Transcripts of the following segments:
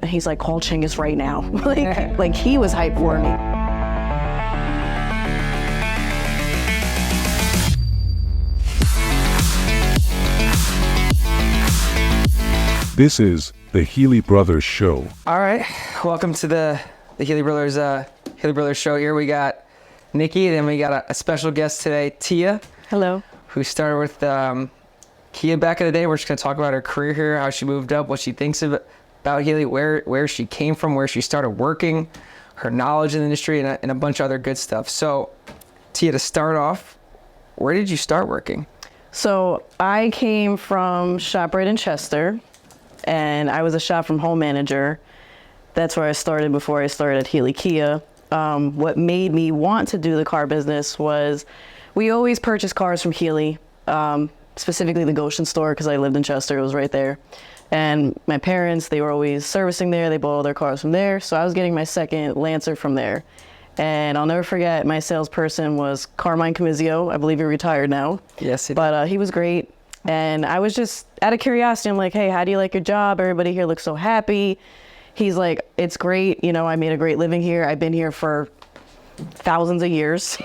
And he's like, call Chingus right now. like he was hyped for me. This is the Healey Brothers Show. All right, welcome to the Healey Brothers Show. Here we got Nicky, then we got a special guest today, Tia. Hello. Who started with Kia back in the day. We're just gonna talk about her career here, how she moved up, what she thinks about Healey, where she came from, where she started working, her knowledge in the industry, and a bunch of other good stuff. So, Tia, to start off, where did you start working? So I came from ShopRite in Chester, and I was a shop from home manager. That's where I started before I started at Healey Kia. What made me want to do the car business was we always purchased cars from Healey, specifically the Goshen store because I lived in Chester. It was right there. And my parents, they were always servicing there. They bought all their cars from there. So I was getting my second Lancer from there. And I'll never forget, my salesperson was Carmine Camizio. I believe he retired now. Yes, but he was great. And I was just out of curiosity, I'm like, hey, how do you like your job? Everybody here looks so happy. He's like, it's great. You know, I made a great living here. I've been here for thousands of years.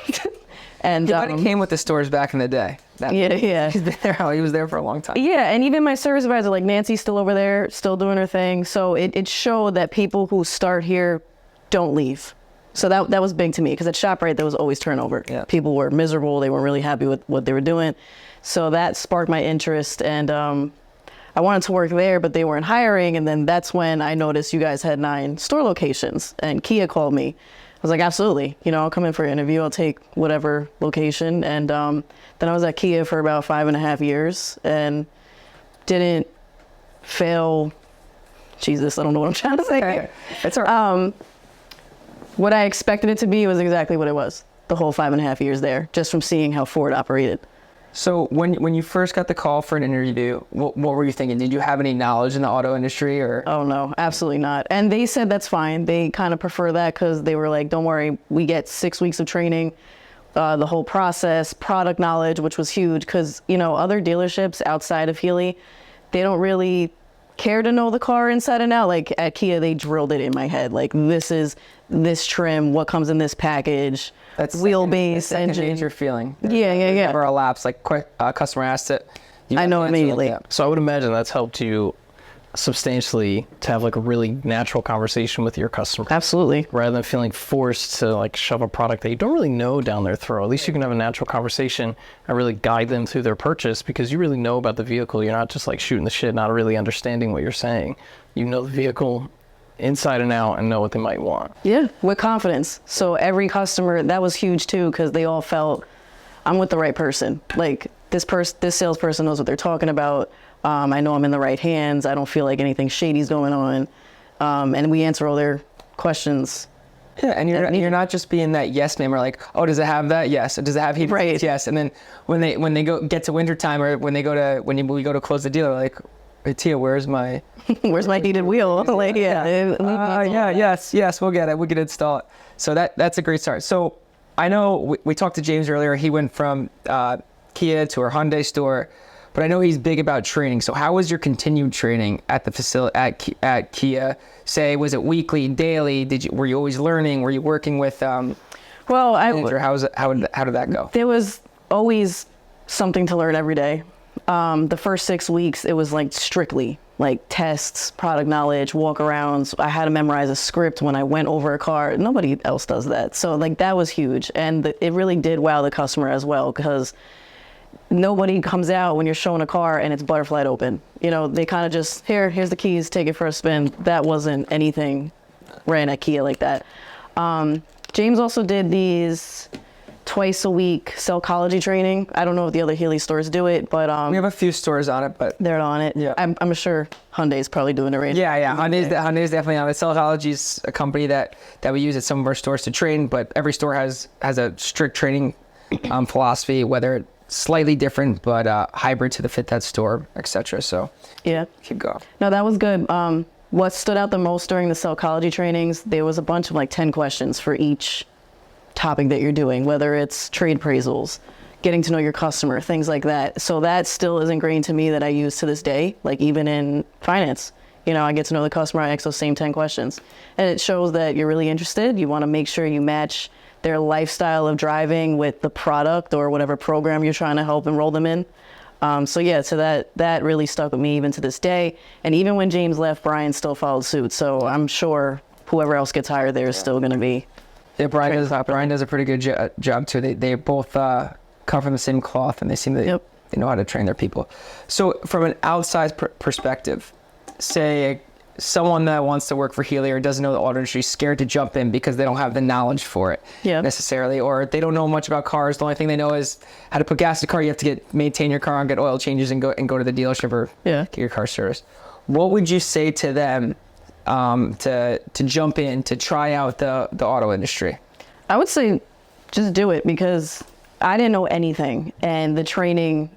And he came with the stores back in the day. Yeah. He's been there. He was there for a long time. Yeah, and even my service advisor, like Nancy's still over there, still doing her thing. So it showed that people who start here don't leave. So that was big to me because at ShopRite there was always turnover. Yeah. People were miserable. They weren't really happy with what they were doing. So that sparked my interest, and I wanted to work there, but they weren't hiring. And then that's when I noticed you guys had 9 store locations, and Kia called me. I was like, absolutely. You know, I'll come in for an interview. I'll take whatever location. And then I was at Kia for about 5.5 years and didn't fail. Jesus, I don't know what I'm trying to say. Okay. It's all right. What I expected it to be was exactly what it was the whole 5.5 years there, just from seeing how Ford operated. So when you first got the call for an interview, what were you thinking? Did you have any knowledge in the auto industry or? Oh no, absolutely not. And they said that's fine. They kind of prefer that because they were like, don't worry, we get 6 weeks of training, the whole process, product knowledge, which was huge because, you know, other dealerships outside of Healey, they don't really care to know the car inside and out. Like at Kia, they drilled it in my head. Like this is this trim, what comes in this package. That's wheelbase, engine. Major feeling. Yeah. Never a lapse. Like customer asked it. I know immediately. Like So I would imagine that's helped you substantially to have like a really natural conversation with your customer. Absolutely. Rather than feeling forced to like shove a product that you don't really know down their throat. At least you can have a natural conversation and really guide them through their purchase because you really know about the vehicle. You're not just like shooting the shit, not really understanding what you're saying. You know the vehicle inside and out and know what they might want. Yeah, with confidence. So every customer, that was huge too, because they all felt I'm with the right person. Like this salesperson knows what they're talking about. I know I'm in the right hands. I don't feel like anything shady's going on. And we answer all their questions. Yeah, and you're not just being that yes man. We're like, oh, does it have that? Yes. Does it have heat? Right. Yes. And then when they get to wintertime or when we go to close the deal, they're like, hey, Tia, where's my heated wheel? Like, yes, we'll get it. We can install it. So that's a great start. So I know we talked to James earlier. He went from Kia to our Hyundai store, but I know he's big about training. So how was your continued training at the facility at Kia? Say, was it weekly, daily? Were you always learning? Were you working with manager? How did that go? There was always something to learn every day. The first 6 weeks, it was like strictly like tests, product knowledge, walk-arounds. I had to memorize a script when I went over a car. Nobody else does that. So like that was huge. And it really did wow the customer as well because nobody comes out when you're showing a car and it's butterflied open. You know, they kind of just, here's the keys, take it for a spin. That wasn't anything ran at Kia like that. James also did these twice a week psychology training. I don't know if the other Healey stores do it, but we have a few stores on it, but they're on it. Yeah, I'm sure Hyundai's probably doing it right now. Yeah. Hyundai's definitely on it. Psychology is a company that we use at some of our stores to train, but every store has a strict training philosophy, whether it's slightly different, but hybrid to fit that store, etc. So yeah, keep going. No, that was good. What stood out the most during the psychology trainings, there was a bunch of like 10 questions for each topic that you're doing, whether it's trade appraisals, getting to know your customer, things like that. So that still is ingrained to me that I use to this day, like even in finance. I get to know the customer, I ask those same 10 questions. And it shows that you're really interested. You want to make sure you match their lifestyle of driving with the product or whatever program you're trying to help enroll them in. So that really stuck with me even to this day. And even when James left, Brian still followed suit. So I'm sure whoever else gets hired there is still going to be. Yeah, Brian does a pretty good job too. They both come from the same cloth, and they seem to they know how to train their people. So from an outside perspective, say someone that wants to work for Healey or doesn't know the auto industry, scared to jump in because they don't have the knowledge for it necessarily, or they don't know much about cars. The only thing they know is how to put gas in the car. You have to maintain your car and get oil changes and go to the dealership or get your car serviced. What would you say to them to jump in, to try out the auto industry? I would say just do it, because I didn't know anything, and the training,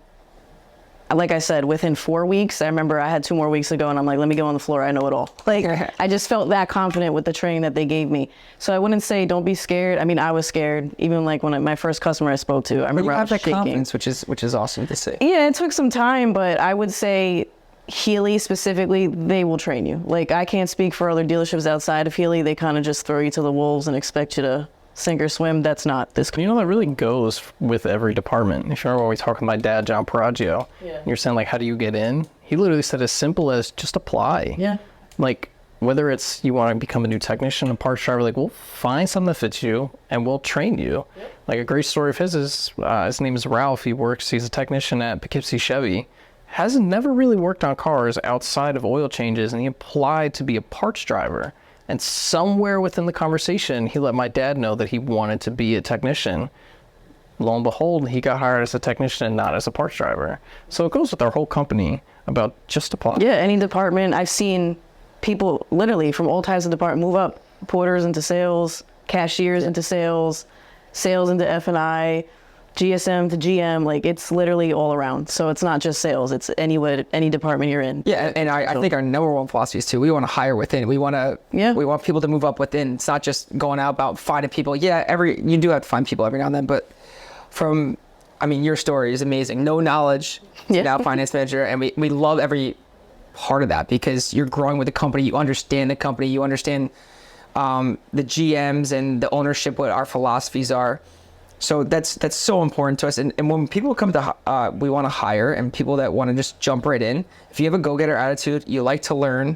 like I said, within 4 weeks, I remember I had 2 more weeks to go, and I'm like, let me go on the floor. I know it all. Like, I just felt that confident with the training that they gave me. So I wouldn't say don't be scared. I mean, I was scared. Even like when my first customer I spoke to, I remember I was shaking. Confidence, which is awesome to see. Yeah, it took some time, but I would say Healey specifically, they will train you. Like, I can't speak for other dealerships outside of Healey. They kind of just throw you to the wolves and expect you to sink or swim. That's not this. That really goes with every department. If you're always talking to my dad, John Paraggio, and you're saying, like, how do you get in? He literally said as simple as just apply. Yeah. Like, whether it's you want to become a new technician, a parts driver, like, we'll find something that fits you and we'll train you. Yep. Like, a great story of his is, his name is Ralph. He's a technician at Poughkeepsie Chevy. Has never really worked on cars outside of oil changes, and he applied to be a parts driver. And somewhere within the conversation, he let my dad know that he wanted to be a technician. Lo and behold, he got hired as a technician and not as a parts driver. So it goes with our whole company about just apply. Yeah, any department. I've seen people literally from all types of department move up, porters into sales, cashiers into sales, sales into F&I, GSM to GM. Like, it's literally all around. So it's not just sales. It's any department you're in. Yeah, and I think our number one philosophy is too, we want to hire within. We want people to move up within. It's not just going out about finding people. Yeah, you do have to find people every now and then, but your story is amazing. No knowledge, now finance manager, and we love every part of that, because you're growing with the company. You understand the company. You understand the GMs and the ownership, what our philosophies are. So that's so important to us. And when people come to, we want to hire, and people that want to just jump right in, if you have a go-getter attitude, you like to learn,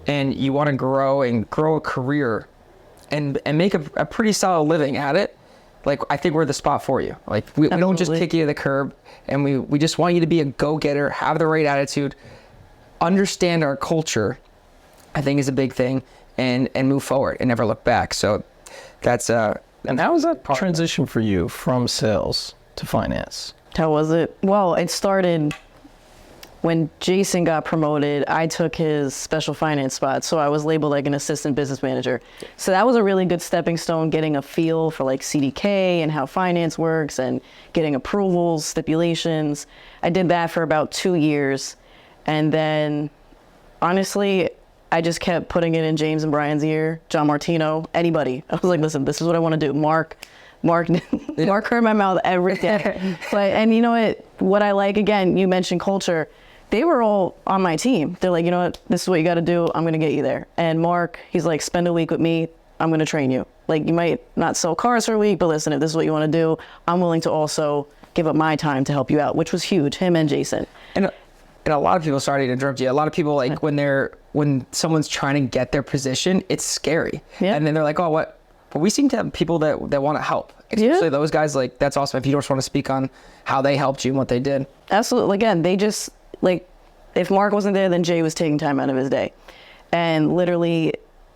and you want to grow a career and make a pretty solid living at it, like, I think we're the spot for you. Like, we don't just kick you to the curb, and we just want you to be a go-getter, have the right attitude, understand our culture, I think is a big thing, and move forward and never look back. So that's And how was that transition for you from sales to finance? How was it? Well, it started when Jason got promoted. I took his special finance spot, so I was labeled like an assistant business manager. So that was a really good stepping stone, getting a feel for like CDK and how finance works and getting approvals, stipulations. I did that for about 2 years. And then, honestly, I just kept putting it in James and Brian's ear, John Martino, anybody. I was like, listen, this is what I want to do. Mark heard my mouth every day. And you know what I like, again, you mentioned culture. They were all on my team. They're like, you know what, this is what you got to do. I'm going to get you there. And Mark, he's like, spend a week with me. I'm going to train you. Like, you might not sell cars for a week, but listen, if this is what you want to do, I'm willing to also give up my time to help you out, which was huge, him and Jason. And a lot of people, sorry to interrupt you, a lot of people, like, when someone's trying to get their position, it's scary. Yeah. And then they're like, oh, what? But we seem to have people that want to help. Especially those guys, like, that's awesome. If you just want to speak on how they helped you and what they did. Absolutely. Again, they just, like, if Mark wasn't there, then Jay was taking time out of his day. And literally,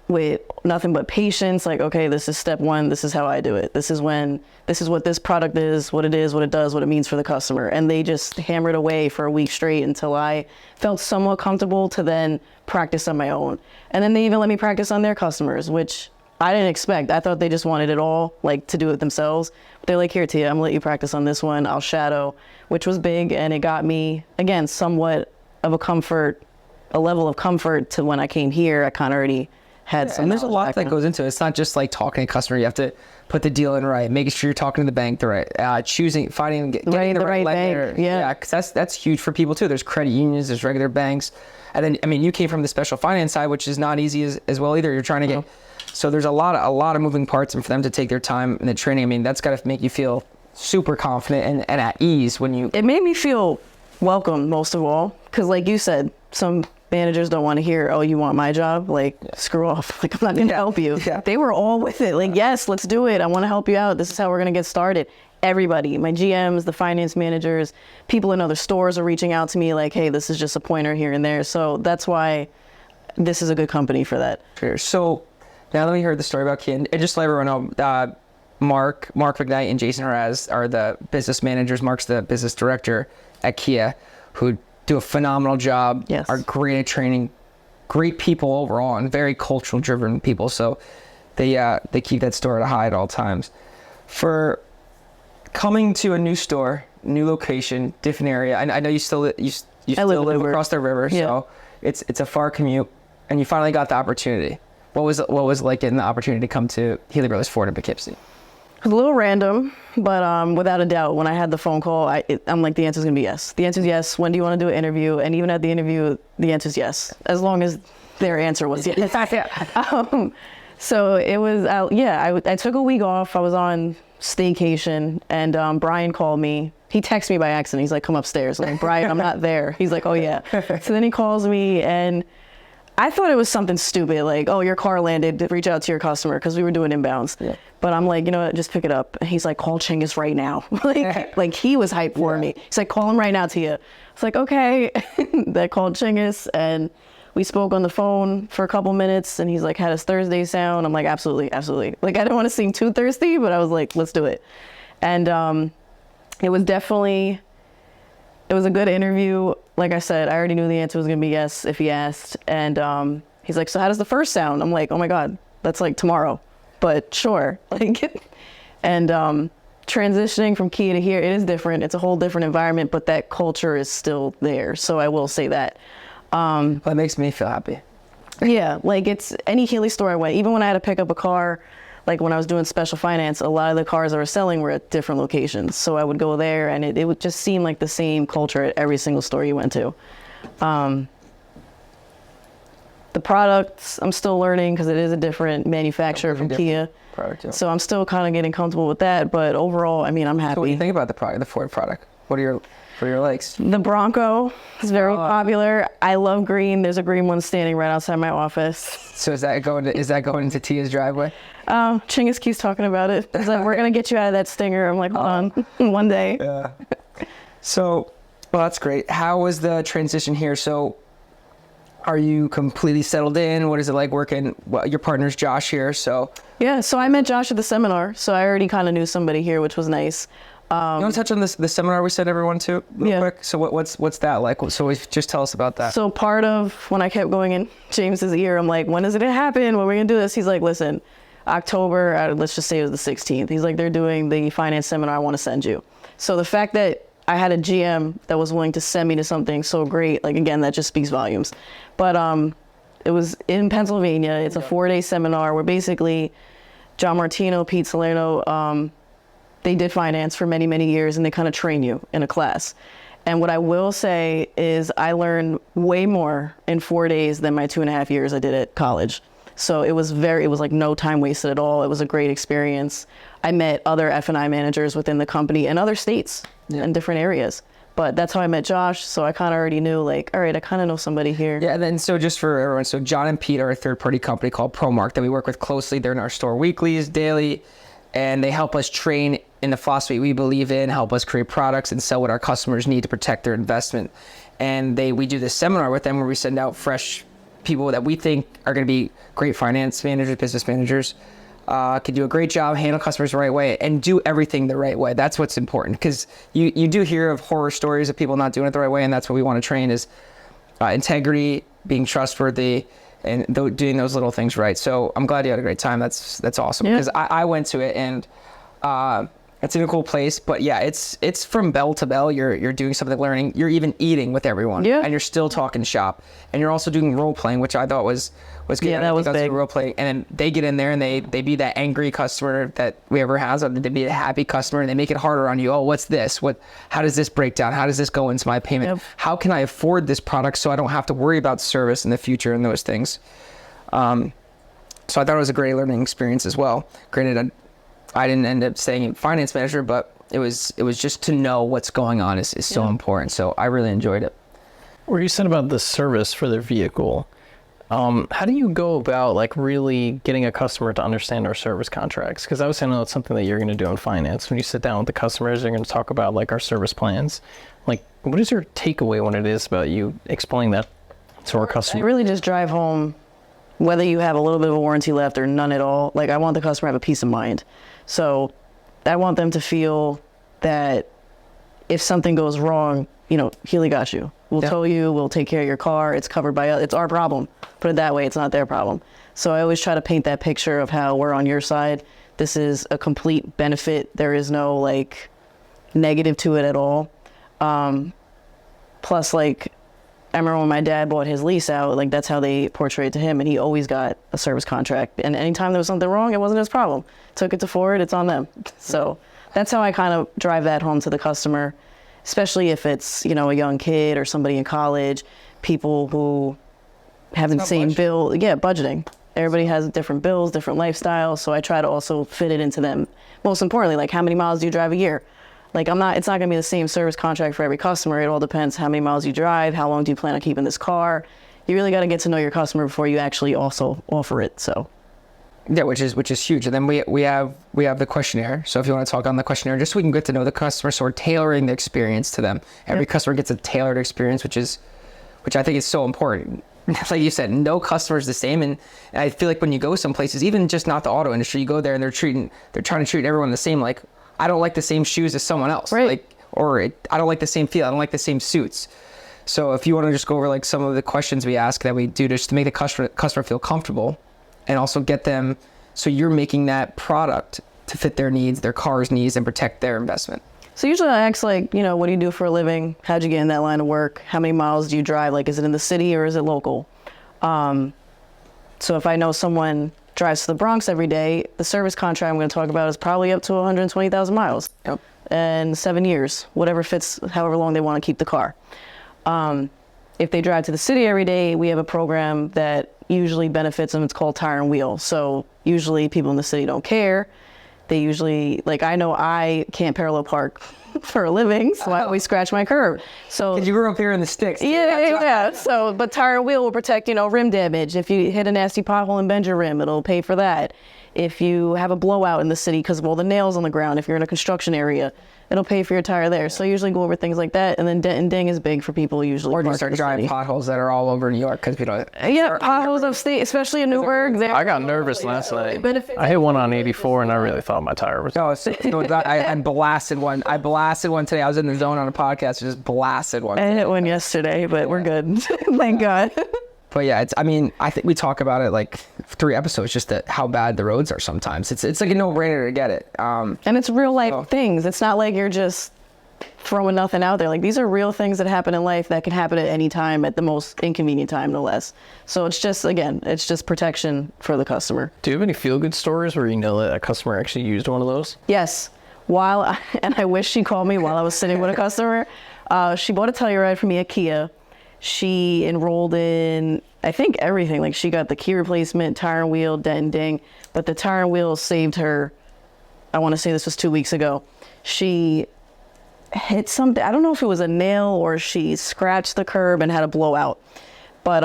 with nothing but patience, like, okay, this is step one, this is how I do it. This is what this product is, what it does, what it means for the customer. And they just hammered away for a week straight until I felt somewhat comfortable to then practice on my own. And then they even let me practice on their customers, which I didn't expect. I thought they just wanted it all, like, to do it themselves. But they're like, here, Tia, I'm gonna let you practice on this one. I'll shadow, which was big. And it got me, again, somewhat of a level of comfort to when I came here. I kind of already had some. And there's a knowledge lot back that then. goes into it. It's not just like talking to a customer. You have to put the deal in right, making sure you're talking to the bank the right, finding getting the right lender. bank. Yeah. Because that's huge for people too. There's credit unions, there's regular banks, and then I mean you came from the special finance side, which is not easy as well either. You're trying to get so there's a lot of moving parts, and for them to take their time in the training, I mean that's got to make you feel super confident and at ease when you. It made me feel welcome most of all, because like you said, some managers don't want to hear, oh, you want my job? Like, screw off. Like, I'm not going to help you. Yeah. They were all with it. Like, yes, let's do it. I want to help you out. This is how we're going to get started. Everybody, my GMs, the finance managers, people in other stores are reaching out to me like, hey, this is just a pointer here and there. So that's why this is a good company for that. Sure. So now that we heard the story about Kia, and just to let everyone know, Mark McKnight and Jason Haraz are the business managers. Mark's the business director at Kia, who do a phenomenal job, Yes. are great at training, great people overall, and very cultural driven people. So they keep that store at a high at all times. For coming to a new store, new location, different area, I know you still live live across the river, Yeah. so it's a far commute, and you finally got the opportunity. What was it like getting the opportunity to come to Healey Brothers Ford in Poughkeepsie? It was a little random, but without a doubt, when I had the phone call, I'm like, the answer's going to be yes. The answer's yes. When do you want to do an interview? And even at the interview, the answer's yes, as long as their answer was yes. So it was, I took a week off. I was on staycation, and Brian called me. He texted me by accident. He's like, come upstairs. I'm like, Brian, I'm not there. He's like, oh, yeah. So then he calls me, and I thought it was something stupid, like, oh, your car landed, reach out to your customer, because we were doing inbounds. Yeah. But I'm like, you know what, just pick it up. And he's like, call Chinggis right now. like he was hyped for me. He's like, call him right now, Tia. It's like, okay. They called Chinggis, and we spoke on the phone for a couple minutes, and he's like, how does Thursday sound? I'm like, absolutely, absolutely. Like, I didn't want to seem too thirsty, but I was like, let's do it. And it was a good interview. Like I said, I already knew the answer was going to be yes if he asked. And he's like, so how does the first sound? I'm like, oh my God, that's like tomorrow, but sure. And transitioning from Kia to here, it is different. It's a whole different environment, but that culture is still there. So I will say that. That makes me feel happy. Yeah, like it's any Healey store I went, even when I had to pick up a car, like when I was doing special finance, a lot of the cars I was selling were at different locations. So I would go there, and it would just seem like the same culture at every single store you went to. The products, I'm still learning because it is a different manufacturer from Kia. Product, yeah. So I'm still kind of getting comfortable with that. But overall, I mean, I'm happy. So what do you think about the product, the Ford product? What are your likes? The Bronco is very popular. I love green. There's a green one standing right outside my office. So is that going into Tia's driveway? Chinggis keeps talking about it. He's like, we're going to get you out of that stinger. I'm like, hold on, one day. Yeah. So, well, that's great. How was the transition here? So are you completely settled in? What is it like working? Well, your partner's Josh here, so. Yeah, so I met Josh at the seminar. So I already kind of knew somebody here, which was nice. You want to touch on the seminar we sent everyone to real quick? So what's that like? So just tell us about that. So part of when I kept going in James's ear, I'm like, when is it going to happen? When are we going to do this? He's like, listen, October, let's just say it was the 16th. He's like, they're doing the finance seminar. I want to send you. So the fact that I had a GM that was willing to send me to something so great, like, again, that just speaks volumes. But it was in Pennsylvania. It's a 4-day seminar where basically John Martino, Pete Salerno, they did finance for many, many years, and they kind of train you in a class. And what I will say is I learned way more in 4 days than my 2.5 years I did at college. So it was like no time wasted at all. It was a great experience. I met other F&I managers within the company in other states and different areas. But that's how I met Josh. So I kind of already knew, like, all right, I kind of know somebody here. Yeah, and then so just for everyone, so John and Pete are a third-party company called ProMark that we work with closely. They're in our store weeklies, daily, and they help us train in the philosophy we believe in, help us create products and sell what our customers need to protect their investment. And we do this seminar with them where we send out fresh people that we think are going to be great finance managers, business managers, can do a great job, handle customers the right way, and do everything the right way. That's what's important, because you do hear of horror stories of people not doing it the right way, and that's what we want to train is integrity, being trustworthy, and doing those little things right. So I'm glad you had a great time. That's awesome, because I went to it, and It's in a cool place, but yeah, it's from bell to bell. You're doing something, learning. You're even eating with everyone, and you're still talking shop, and you're also doing role playing, which I thought was good. Yeah, that was big. Role play, and then they get in there and they be that angry customer that we ever has, or they be a happy customer, and they make it harder on you. Oh, what's this? How does this break down? How does this go into my payment? Yep. How can I afford this product so I don't have to worry about service in the future and those things? So I thought it was a great learning experience as well. Granted, I didn't end up staying in finance manager, but it was just to know what's going on is so important. So I really enjoyed it. Where you said about the service for their vehicle, how do you go about like really getting a customer to understand our service contracts? Because I was saying, it's something that you're going to do in finance. When you sit down with the customers, you're going to talk about like our service plans. Like, what is your takeaway when it is about you explaining that to our I customers? really just drive home, whether you have a little bit of a warranty left or none at all. Like, I want the customer to have a peace of mind. So I want them to feel that if something goes wrong, Healey got you. We'll tow you, we'll take care of your car. It's covered by us. It's our problem. Put it that way. It's not their problem. So I always try to paint that picture of how we're on your side. This is a complete benefit. There is no like negative to it at all. Plus, like, I remember when my dad bought his lease out, like that's how they portrayed to him, and he always got a service contract. And anytime there was something wrong, it wasn't his problem. Took it to Ford, it's on them. So that's how I kind of drive that home to the customer, especially if it's, a young kid or somebody in college, people who have the same bill. Yeah, budgeting. Everybody has different bills, different lifestyles. So I try to also fit it into them. Most importantly, like, how many miles do you drive a year? Like, it's not going to be the same service contract for every customer. It all depends how many miles you drive, how long do you plan on keeping this car. You really got to get to know your customer before you actually also offer it. So, yeah, which is huge. And then we have the questionnaire. So if you want to talk on the questionnaire, just so we can get to know the customer, so we're tailoring the experience to them. Every customer gets a tailored experience, which I think is so important. Like you said, no customer is the same, and I feel like when you go some places, even just not the auto industry, you go there and they're trying to treat everyone the same. Like, I don't like the same shoes as someone else. Right. I don't like the same feel. I don't like the same suits. So if you want to just go over like some of the questions we ask that we do just to make the customer feel comfortable, and also get them, so you're making that product to fit their needs, their car's needs, and protect their investment. So usually I ask, like, what do you do for a living? How'd you get in that line of work? How many miles do you drive? Like, is it in the city or is it local? So if I know someone drives to the Bronx every day, the service contract I'm going to talk about is probably up to 120,000 miles. Yep. And 7 years, whatever fits, however long they want to keep the car. If they drive to the city every day, we have a program that usually benefits them. It's called Tire and Wheel. So usually people in the city don't care. They usually, like, I know I can't parallel park for a living, so I always scratch my curb. So you grew up here in the sticks. Yeah. So, but Tire and Wheel will protect, rim damage. If you hit a nasty pothole and bend your rim, it'll pay for that. If you have a blowout in the city because of all the nails on the ground, if you're in a construction area, it'll pay for your tire there. So I usually go over things like that. And then dent and ding is big for people usually. Or just start driving potholes that are all over New York because people. Yeah, potholes upstate, especially in Newburgh. I got nervous last night. I hit one on 84 and I really thought my tire was. I blasted one. I blasted one today. I was in the zone on a podcast, just blasted one. I hit one yesterday, but we're good. Thank God. But yeah, I think we talk about it like 3 episodes, just that how bad the roads are sometimes. It's like a no-brainer to get it. And it's real life things. It's not like you're just throwing nothing out there. Like, these are real things that happen in life that can happen at any time, at the most inconvenient time, no less. So it's just protection for the customer. Do you have any feel-good stories where you know that a customer actually used one of those? Yes. And I wish she called me while I was sitting with a customer. She bought a Telluride from me at Kia. She enrolled in, I think, everything. Like, she got the key replacement, tire and wheel, dent and ding. But the tire and wheel saved her. I want to say this was 2 weeks ago. She hit something. I don't know if it was a nail or she scratched the curb and had a blowout. But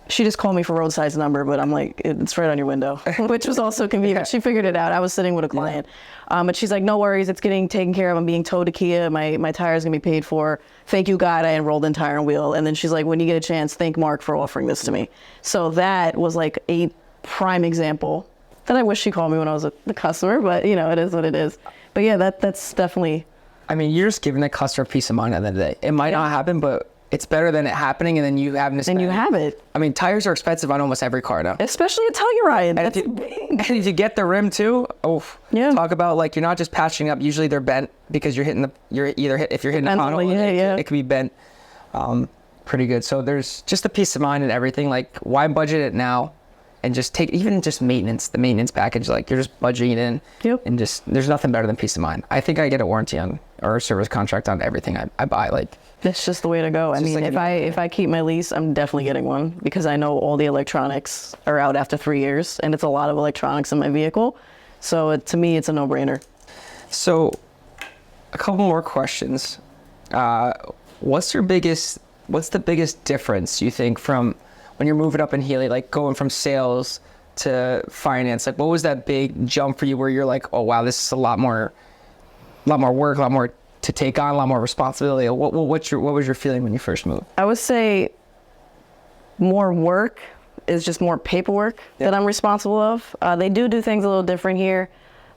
she just called me for roadside number. But I'm like, it's right on your window, which was also convenient. She figured it out. I was sitting with a client. But she's like, no worries, it's getting taken care of. I'm being towed to Kia. My tire's gonna be paid for. Thank you, God, I enrolled in Tire and Wheel. And then she's like, when you get a chance, thank Mark for offering this to me. So that was like a prime example that I wish she called me when I was the customer, but it is what it is. But yeah, that's definitely. I mean, you're just giving the customer peace of mind at the end of the day. It might not happen, but it's better than it happening and then you having to spend. And you have it. I mean, tires are expensive on almost every car now. Especially a Telluride. And if you get the rim too, Yeah. talk about like, you're not just patching up. Usually they're bent because if you're hitting a pothole, it could be bent pretty good. So there's just a peace of mind and everything. Like, why budget it now and just take even just maintenance, the maintenance package, like you're just budgeting it in. Yep. And just, there's nothing better than peace of mind. I think I get a warranty on or a service contract on everything I buy. Like, that's just the way to go. I mean, like if I keep my lease, I'm definitely getting one because I know all the electronics are out after 3 years, and it's a lot of electronics in my vehicle. So to me, it's a no-brainer. So, a couple more questions. What's the biggest difference you think from when you're moving up in Healey, like going from sales to finance? Like, what was that big jump for you where you're like, oh wow, this is a lot more work, a lot more to take on, a lot more responsibility? What was your feeling when you first moved? I would say more work is just more paperwork that I'm responsible of. They do things a little different here.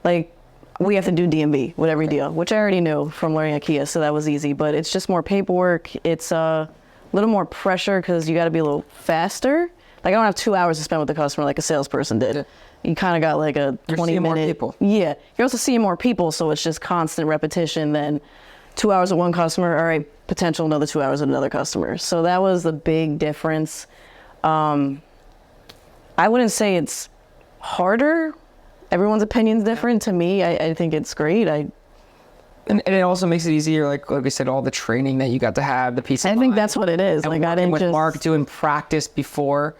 Like, we have to do DMV with every deal, which I already knew from learning at Kia, so that was easy. But it's just more paperwork. It's a little more pressure because you got to be a little faster. Like, I don't have 2 hours to spend with the customer like a salesperson did. Yeah. You kind of got like a 20-minute. More people. Yeah, you're also seeing more people, so it's just constant repetition. Then 2 hours with one customer, all right, potential another 2 hours with another customer. So that was the big difference. I wouldn't say it's harder. Everyone's opinion's different. To me, I think it's great. And it also makes it easier, like we said, all the training that you got to have, the piece of I think that's what it is. And like, I didn't with just Mark doing practice before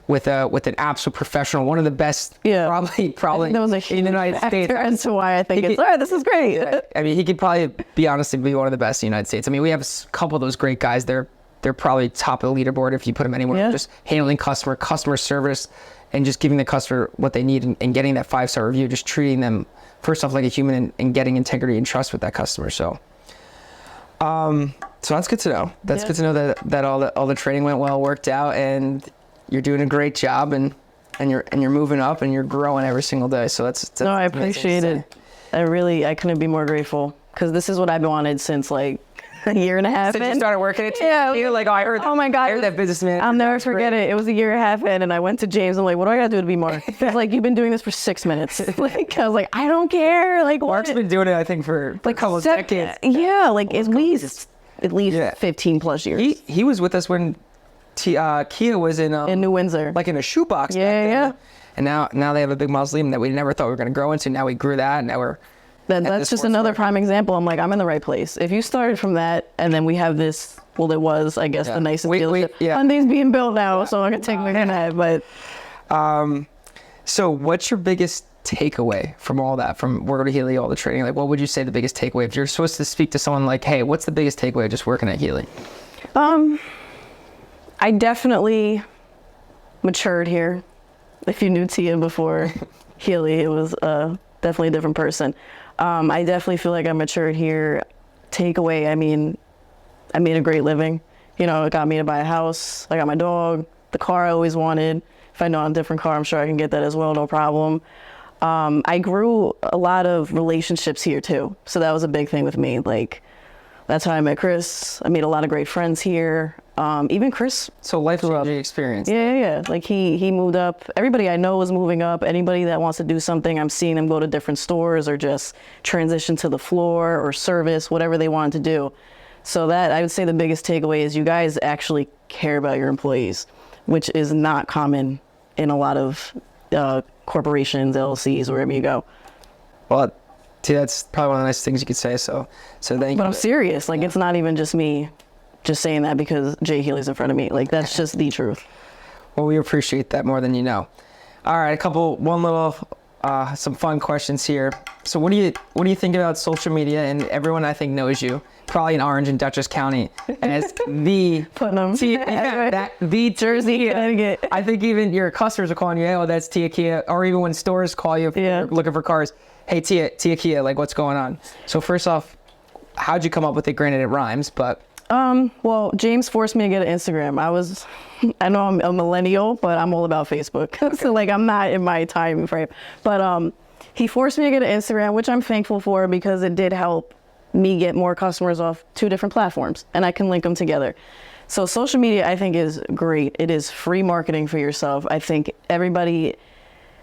with an absolute professional, one of the best, probably that was a huge in the United States. As to why I think it's all right. This is great. I mean, he could probably be one of the best in the United States. I mean, we have a couple of those great guys. They're probably top of the leaderboard if you put them anywhere. Yeah. Just handling customer service, and just giving the customer what they need and getting that 5-star review. Just treating them first off like a human and getting integrity and trust with that customer. So, so that's good to know. That's good to know that all the training went well, worked out, and you're doing a great job, and you're moving up and you're growing every single day. So that's no, I appreciate it. I couldn't be more grateful because this is what I've wanted since like a year and a half. Since you started working at you're like, I heard. Oh my God, I heard that businessman. I'll never forget it. It was a year and a half in, and I went to James. I'm like, what do I gotta do to be Mark? He's like, you've been doing this for 6 minutes. Like, I was like, I don't care. Like, Mark's been doing it, I think, for a couple of decades. Yeah, like at least 15 plus years. He was with us when Kia was in New Windsor, like in a shoebox. Yeah. And now they have a big mausoleum that we never thought we were going to grow into. Now we grew that, and now we're. That's just another prime example. I'm like, I'm in the right place. If you started from that, and then we have this. Well, it was, I guess, the nicest dealership. Hyundai's being built now, so I'm gonna take my hand at it. But. So, what's your biggest takeaway from all that? From working at Healey, all the training. Like, what would you say the biggest takeaway? If you're supposed to speak to someone, like, hey, what's the biggest takeaway of just working at Healey? I definitely matured here. If you knew Tia before Healey, it was definitely a different person. I definitely feel like I matured here. Takeaway, I mean, I made a great living. You know, it got me to buy a house. I got my dog, the car I always wanted. If I know a different car, I'm sure I can get that as well, no problem. I grew a lot of relationships here too. So that was a big thing with me. Like, that's how I met Chris. I made a lot of great friends here. Even Chris. So life-changing experience. Yeah. Like he moved up. Everybody I know is moving up. Anybody that wants to do something, I'm seeing them go to different stores or just transition to the floor or service, whatever they want to do. So that, I would say the biggest takeaway is you guys actually care about your employees, which is not common in a lot of corporations, LLCs, wherever you go. Well, that's probably one of the nice things you could say. So thank you. But I'm serious. Like, it's not even just me just saying that because Jay Healey's in front of me. Like, that's just the truth. Well, we appreciate that more than you know. All right, some fun questions here. So what do you think about social media? And everyone I think knows you, probably in Orange and Dutchess County, as the Putnam, the Jersey Kia. I think even your customers are calling you, oh, that's Tia Kia, or even when stores call you looking for cars, hey, Tia Kia, like, what's going on? So first off, how'd you come up with it? Granted, it rhymes, but. Well, James forced me to get an Instagram. I know I'm a millennial, but I'm all about Facebook. So like, I'm not in my time frame, but, he forced me to get an Instagram, which I'm thankful for because it did help me get more customers off 2 different platforms and I can link them together. So social media, I think, is great. It is free marketing for yourself. I think everybody,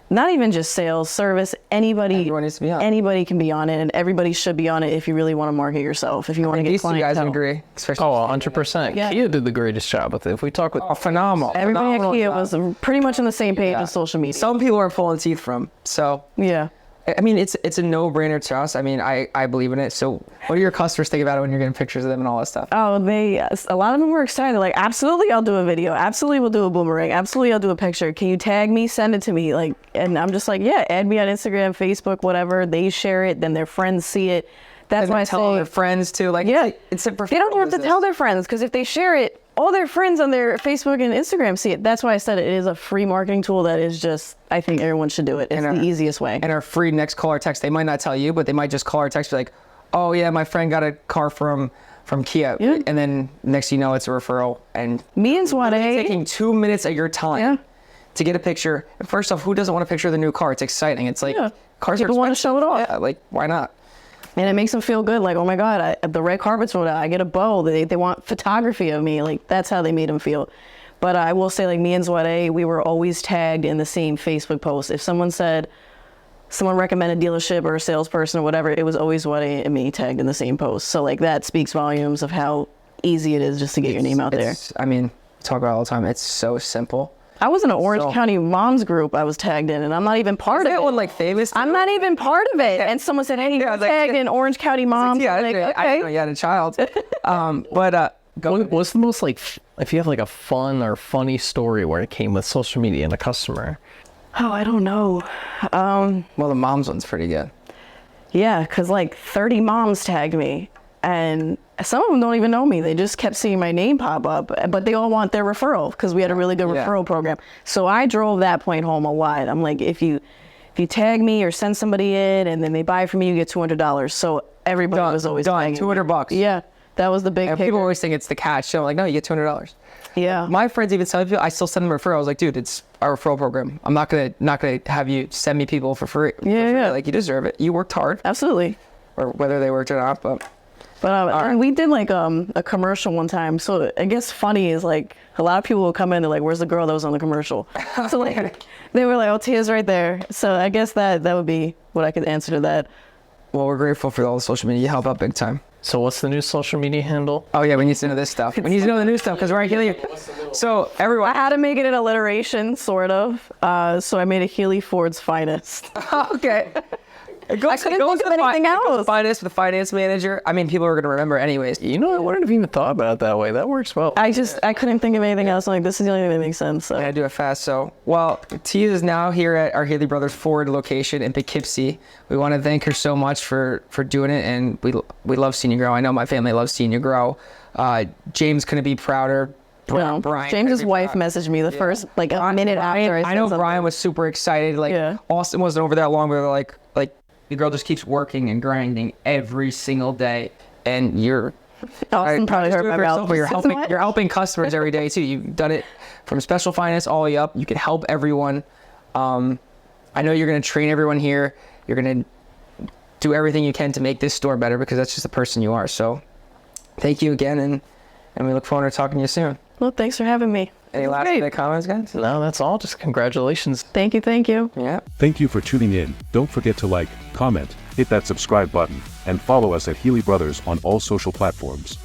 not even just sales, service, Everyone needs to be on it. anybody can be on it, and everybody should be on it if you really want to market yourself. If you want to get These two guys clientele. would agree. Especially Oh, 100%. Yeah. Kia did the greatest job with it. If we talk with phenomenal. Everybody at Phenomenal Kia job. was pretty much on the same page Yeah. as social media. Some people are pulling teeth from. So Yeah. I mean, it's a no-brainer to us. I mean, I believe in it. So what do your customers think about it when you're getting pictures of them and all that stuff? Oh, a lot of them were excited. Like, absolutely, I'll do a video. Absolutely, we'll do a boomerang. Absolutely, I'll do a picture. Can you tag me? Send it to me. Like, and I'm just like, yeah, add me on Instagram, Facebook, whatever. They share it, then their friends see it. That's And why I tell all say, their friends too. Like, yeah, it's a they don't have to tell their friends, because if they share it, all their friends on their Facebook and Instagram see it. That's why I said it is a free marketing tool that is just, I think everyone should do it. It's the easiest way. And our free next call or text, they might not tell you, but they might just call or text you like, oh yeah, my friend got a car from Kia. Yeah. And then next thing you know, it's a referral. And Me and Swade, taking 2 minutes of your time Yeah. to get a picture. And first off, who doesn't want a picture of the new car? It's exciting. It's like, Yeah. cars People are want to show it off. Yeah, like, why not? and it makes them feel good. Like, oh my God, the red carpet's rolled out. I get a bow. They want photography of me. Like, that's how they made them feel. But I will say, like, me and Zwade, we were always tagged in the same Facebook post. If someone recommended a dealership or a salesperson or whatever, it was always Zwade and me tagged in the same post. So, like, that speaks volumes of how easy it is just to get your name out there. I mean, we talk about it all the time. It's so simple. I was in an Orange So- County moms group I was tagged in, and I'm not even part Is of that it. one like famous? I'm not even part of it. Yeah. And someone said, hey, Yeah, I you're was like, tagged in Orange County moms. Yeah, I'm like, I didn't know okay. you had a child. what's the most, like, if you have like a fun or funny story where it came with social media and a customer? Oh, I don't know. Well, the mom's one's pretty good. Yeah, because like 30 moms tagged me, and some of them don't even know me. They just kept seeing my name pop up, but they all want their referral because we had a really good Yeah. referral program. So I drove that point home a lot. I'm like, if you tag me or send somebody in and then they buy from me, you get $200. So everybody was always done. tagging me. $200. Yeah, that was the big And kicker. people always think it's the catch. So I'm like, no, you get $200. Yeah. My friends even tell people, I still send them a referral. I was like, dude, it's our referral program. I'm not gonna have you send me people for free. Yeah. Like, you deserve it. You worked hard, Absolutely. or whether they worked or not. But And we did like a commercial one time. So I guess funny is like a lot of people will come in and like, where's the girl that was on the commercial? So like they were like, oh, Tia's right there. So I guess that would be what I could answer to that. well, we're grateful for all the social media. You help out big time. So what's the new social media handle? Oh yeah, we need to know this stuff. We need to know the new stuff because we're at Healey. So I everyone, had to make it an alliteration, sort of. So I made it Healey Ford's finest. okay. It goes, I couldn't think of anything else. Finance with the finance manager. I mean, people are gonna remember anyways. You know, I wouldn't have even thought about it that way. That works well. I couldn't think of anything else. I'm like, this is the only thing that makes sense. So. I do it fast. So, well, Tia is now here at our Healey Brothers Ford location in Poughkeepsie. We want to thank her so much for doing it, and we love seeing you grow. I know my family loves seeing you grow. James couldn't be prouder. No, Brian, James's couldn't be wife proud. messaged me the first like a minute after I said I know something. Brian was super excited. Like Yeah. Austin wasn't over that long, but they're like the girl just keeps working and grinding every single day, and you're. Austin probably just hurt do it my for yourself, mouth. but you're So helping. much. You're helping customers every day too. You've done it from special finance all the way up. You can help everyone. I know you're going to train everyone here. You're going to do everything you can to make this store better because that's just the person you are. So, thank you again, and we look forward to talking to you soon. Well, thanks for having me. Any It was last great. minute comments, guys? No, that's all. Just congratulations. Thank you. Thank you. Yeah. Thank you for tuning in. Don't forget to like, comment, hit that subscribe button, and follow us at Healey Brothers on all social platforms.